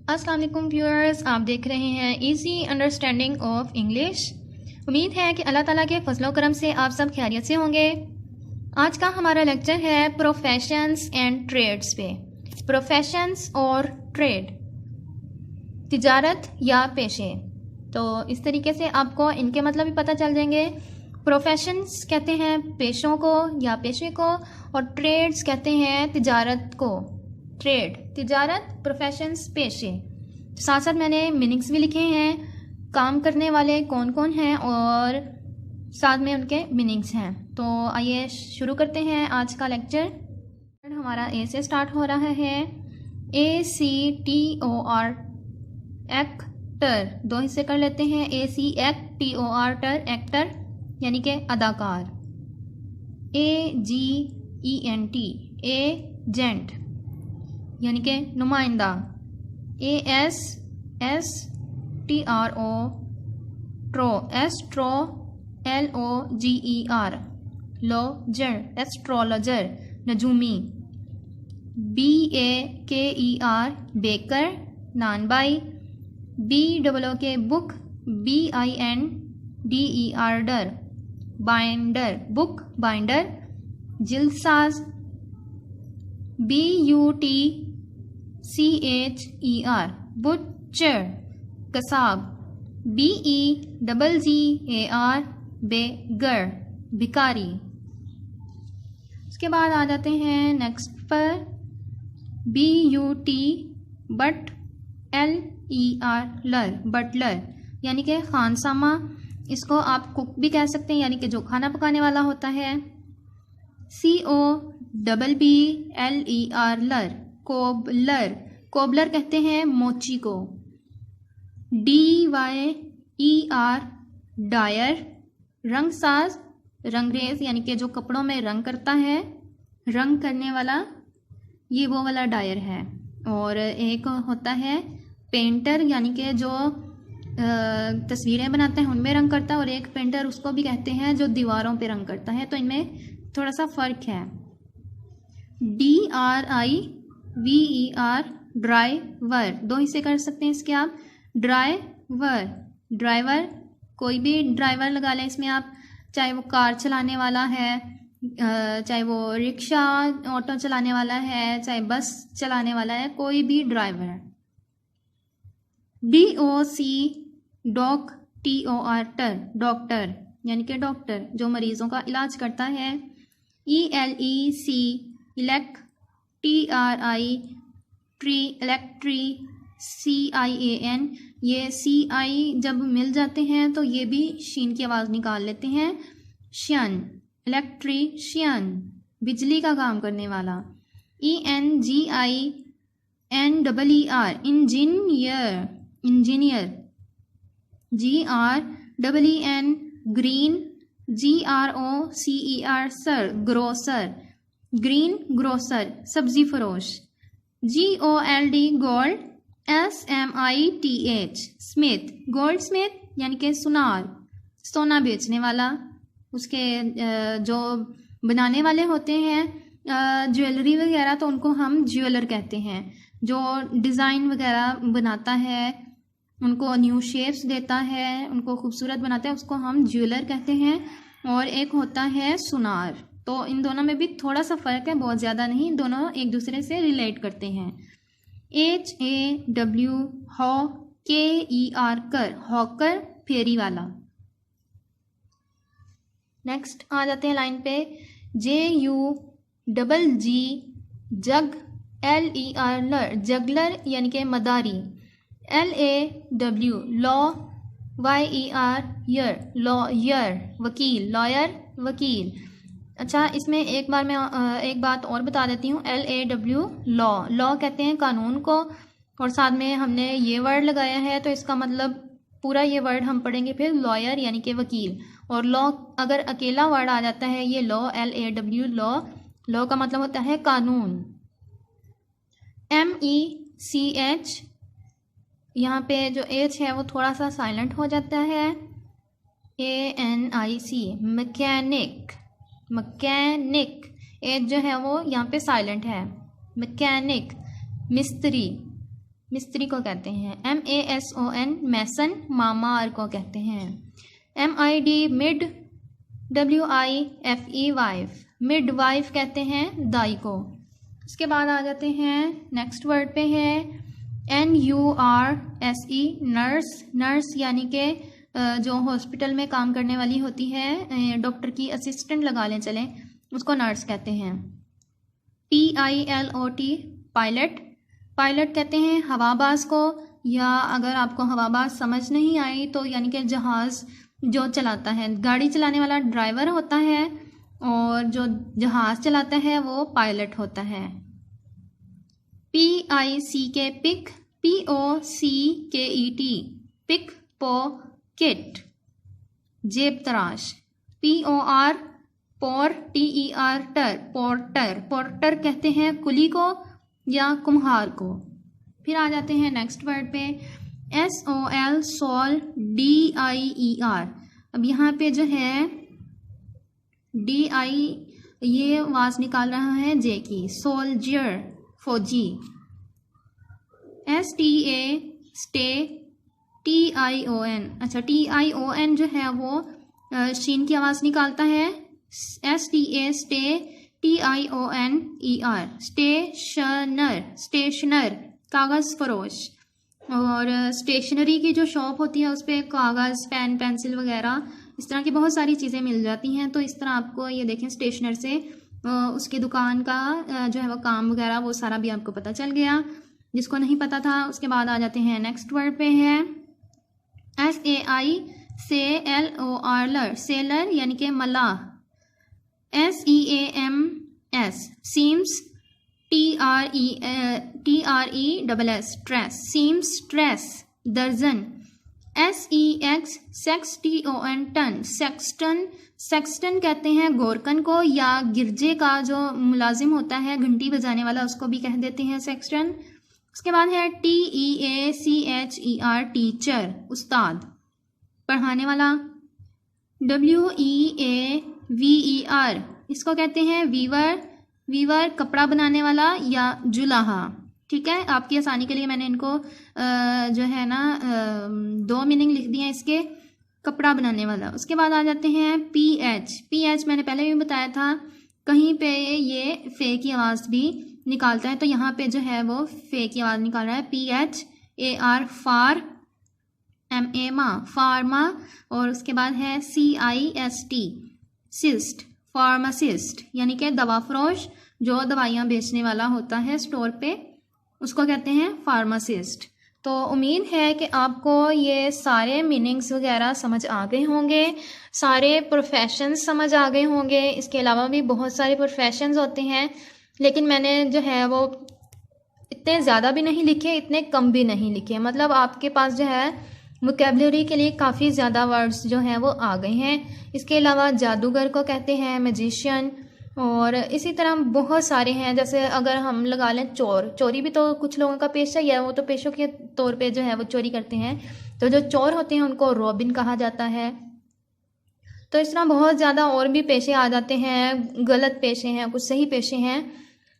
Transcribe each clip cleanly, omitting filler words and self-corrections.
अस्सलाम वालेकुम व्यूअर्स, आप देख रहे हैं इजी अंडरस्टैंडिंग ऑफ इंग्लिश। उम्मीद है कि अल्लाह ताला के फजलो करम से आप सब खैरियत से होंगे। आज का हमारा लेक्चर है प्रोफेशंस एंड ट्रेड्स पे। प्रोफेशंस और ट्रेड, तिजारत या पेशे। तो इस तरीके से आपको इनके मतलब भी पता चल जाएंगे। प्रोफेशंस कहते हैं पेशों को या पेशे को, और ट्रेड्स कहते हैं तिजारत को। ट्रेड, तिजारत, प्रोफेशंस, पेशे। साथ साथ मैंने मीनिंग्स भी लिखे हैं, काम करने वाले कौन कौन हैं और साथ में उनके मीनिंग्स हैं। तो आइए शुरू करते हैं आज का लेक्चर। हमारा ए से स्टार्ट हो रहा है। ACTOR, actor. दो हिस्से कर लेते हैं। ACTOR, एक्टर यानी कि अदाकार। AGENT, एजेंट यानी कि नुमाइंदा। ASSTRO, astro, LOGER, loger, astrologer, नजूमी। BAKER, बेकर, नानबाई। BOOK, book. BINDER, der, binder, book binder. जिल्दसाज। BUTCHER, बुचर, कसाब। BEGGER, बेगर, भिकारी। उसके बाद आ जाते हैं नेक्स्ट पर। BUT, but, LER, ler, butler यानी कि खानसामा। इसको आप कुक भी कह सकते हैं, यानी कि जो खाना पकाने वाला होता है। COBBLER, लर, कोबलर, कोबलर कहते हैं मोची को। DYER, डायर, रंगसाज, रंगरेज यानी कि जो कपड़ों में रंग करता है, रंग करने वाला, ये वो वाला डायर है। और एक होता है पेंटर, यानी कि जो तस्वीरें बनाते हैं उनमें रंग करता है, और एक पेंटर उसको भी कहते हैं जो दीवारों पे रंग करता है। तो इनमें थोड़ा सा फ़र्क है। DRIVER, driver. दो हिस्से कर सकते हैं इसके आप। ड्राइवर, ड्राइवर, कोई भी ड्राइवर लगा लें इसमें आप, चाहे वो कार चलाने वाला है, चाहे वो रिक्शा ऑटो चलाने वाला है, चाहे बस चलाने वाला है, कोई भी driver. DOC, doc, TOR, doctor यानी कि डॉक्टर जो मरीजों का इलाज करता है। ELEC, इलेक्ट, TRI, ट्री, इलेक्ट्री। CIAN, ये CI जब मिल जाते हैं तो ये भी शीन की आवाज़ निकाल लेते हैं। शियन, इलेक्ट्रीशियन, बिजली का काम करने वाला। ENGINER, engineer, engineer. GREEN, green. GROCER, sir, grocer, green grocer, सब्जी फरोश। GOLD, gold. SMITH, Smith, gold Smith यानी कि सुनार, सोना बेचने वाला। उसके जो बनाने वाले होते हैं ज्वेलरी वगैरह, तो उनको हम ज्वेलर कहते हैं। जो डिज़ाइन वगैरह बनाता है, उनको न्यू शेप्स देता है, उनको खूबसूरत बनाता है, उसको हम ज्वेलर कहते हैं। और एक होता है सुनार। तो इन दोनों में भी थोड़ा सा फ़र्क है, बहुत ज़्यादा नहीं, दोनों एक दूसरे से रिलेट करते हैं। HAW, HOKER, कर, हॉकर, फेरी वाला। नेक्स्ट आ जाते हैं लाइन पे। JUGG, जग, LER, लर, जगलर यानी कि मदारी। LAW, law. YER, यर, लॉयर, वकील, लॉयर, वकील। अच्छा, इसमें एक बात और बता देती हूँ। LAW, लॉ, लॉ कहते हैं कानून को, और साथ में हमने ये वर्ड लगाया है, तो इसका मतलब पूरा ये वर्ड हम पढ़ेंगे फिर लॉयर यानी कि वकील। और लॉ अगर अकेला वर्ड आ जाता है, ये लॉ, LAW, लॉ, लॉ का मतलब होता है कानून। MECH, यहाँ पे जो H है वो थोड़ा सा साइलेंट हो जाता है। ANIC, mechanic, mechanic. एच जो है वो यहाँ पे साइलेंट है। मैकेनिक, मिस्त्री। मिस्त्री को कहते हैं। MASON मैसन, मामार को कहते हैं। MID mid, WIFE wife, mid wife कहते हैं दाई को। इसके बाद आ जाते हैं नेक्स्ट वर्ड पे है NURSE नर्स, नर्स यानी कि जो हॉस्पिटल में काम करने वाली होती है, डॉक्टर की असिस्टेंट लगा लें चलें, उसको नर्स कहते हैं। PILOT पायलट, पायलट कहते हैं हवाबाज को, या अगर आपको हवाबाज समझ नहीं आई तो यानी कि जहाज़ जो चलाता है, गाड़ी चलाने वाला ड्राइवर होता है और जो जहाज़ चलाता है वो पायलट होता है। PICK pick, POCKET pick pocket, जेब तराश। POR por, TER ter, porter, porter कहते हैं कुली को या कुम्हार को। फिर आ जाते हैं नेक्स्ट वर्ड पे SOL सोल, DIER। अब यहाँ पे जो है DI ये आवाज निकाल रहा है जे की, सोल्जर फौजी। STA स्टे, TION, अच्छा TION जो है वो शीन की आवाज़ निकालता है। STA स्टे, TIONER स्टेशनर, स्टेशनर कागज़ फरोश। और स्टेशनरी की जो शॉप होती है उस पर कागज़, पेन, पेंसिल वगैरह इस तरह की बहुत सारी चीज़ें मिल जाती हैं। तो इस तरह आपको ये देखें स्टेशनर से उसकी दुकान का जो है वो काम वगैरह वो सारा भी आपको पता चल गया, जिसको नहीं पता था। उसके बाद आ जाते हैं नेक्स्ट वर्ड पे है SAI SELOR सेलर यानी कि मलाह। SEAMS seams, TRESS tress, seamstress दर्जन। SEX sexton ton, sexton, sexton कहते हैं गोरकन को, या गिरजे का जो मुलाजिम होता है घंटी बजाने वाला उसको भी कह देते हैं सेक्सटन। उसके बाद है TEACHER टीचर, उस्ताद, पढ़ाने वाला। WEAVER इसको कहते हैं वीवर, वीवर कपड़ा बनाने वाला या जुलाहा। ठीक है, आपकी आसानी के लिए मैंने इनको जो है ना 2 मीनिंग लिख दिए हैं इसके, कपड़ा बनाने वाला। उसके बाद आ जाते हैं PH मैंने पहले भी बताया था कहीं पे ये फे की आवाज़ भी निकालता है, तो यहाँ पे जो है वो फे की आवाज़ निकाल रहा है। PHAR फार, MA माँ, फार्मा। और उसके बाद है CIST सिस्ट, फार्मासिस्ट यानी कि दवा फरोश, जो दवाइयाँ बेचने वाला होता है स्टोर पे उसको कहते हैं फार्मासिस्ट। तो उम्मीद है कि आपको ये सारे मीनिंग्स वगैरह समझ आ गए होंगे, सारे प्रोफेशंस समझ आ गए होंगे। इसके अलावा भी बहुत सारे प्रोफेशंस होते हैं, लेकिन मैंने जो है वो इतने ज़्यादा भी नहीं लिखे, इतने कम भी नहीं लिखे। मतलब आपके पास जो है वोकैबुलरी के लिए काफ़ी ज़्यादा वर्ड्स जो हैं वो आ गए हैं। इसके अलावा जादूगर को कहते हैं मैजिशियन, और इसी तरह बहुत सारे हैं। जैसे अगर हम लगा लें चोर, चोरी भी तो कुछ लोगों का पेशा ही है, वो तो पेशों के तौर पे जो है वो चोरी करते हैं। तो जो चोर होते हैं उनको रॉबिन कहा जाता है। तो इस तरह बहुत ज़्यादा और भी पेशे आ जाते हैं, गलत पेशे हैं, कुछ सही पेशे हैं।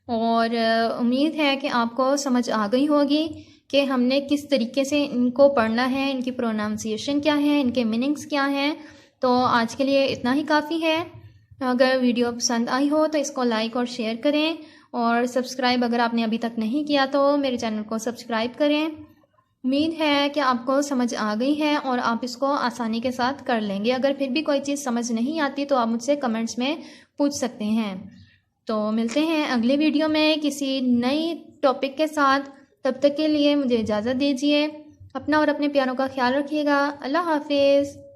और उम्मीद है कि आपको समझ आ गई होगी कि हमने किस तरीके से इनको पढ़ना है, इनकी प्रोनाउंसिएशन क्या है, इनके मीनिंग्स क्या हैं। तो आज के लिए इतना ही काफ़ी है। अगर वीडियो पसंद आई हो तो इसको लाइक और शेयर करें, और सब्सक्राइब अगर आपने अभी तक नहीं किया तो मेरे चैनल को सब्सक्राइब करें। उम्मीद है कि आपको समझ आ गई है और आप इसको आसानी के साथ कर लेंगे। अगर फिर भी कोई चीज़ समझ नहीं आती तो आप मुझसे कमेंट्स में पूछ सकते हैं। तो मिलते हैं अगले वीडियो में किसी नई टॉपिक के साथ। तब तक के लिए मुझे इजाज़त दीजिए। अपना और अपने प्यारों का ख्याल रखिएगा। अल्लाह हाफिज़।